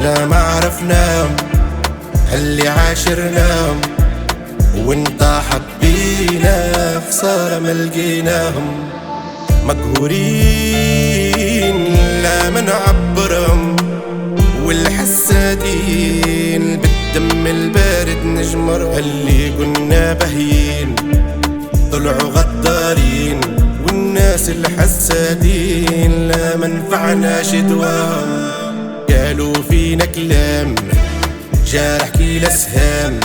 لا ما عرفناهم اللي عاشرناهم، وانت حبينا خسارة ما لقيناهم. مقهورين لا ما نعبرهم، والحسادين بالدم البارد نجمر. اللي قلنا بهين طلعوا غدارين، والناس الحسادين لا منفعناش دواهم. قالوا فينا كلام جارح كي الاسهام،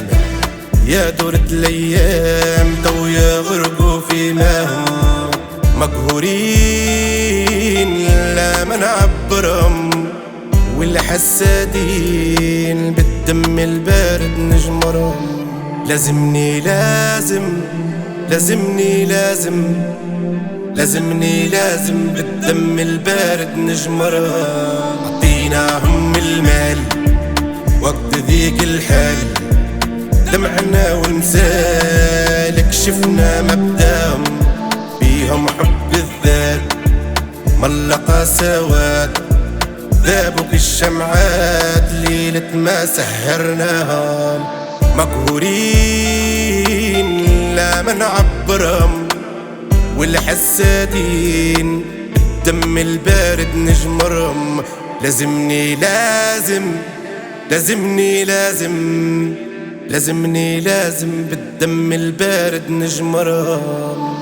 يا دورة الايام تو يغرقوا في ماهم. مقهورين لا ما نعبرهم، والحسادين بالدم البارد نجمرهم. لازمني لازم بالدم البارد نجمرهم. عطيناهم المال وقت ذيك الحال، دمعنا والمسالك شفنا مبداهم. بيهم حب الذات ملقى سواد، ذابوا الشمعات ليلة ما سهرناهم. مقهورين لا ما نعبرهم، والحسادين الدم البارد نجمرهم. لازمني بالدم البارد نجمرهم.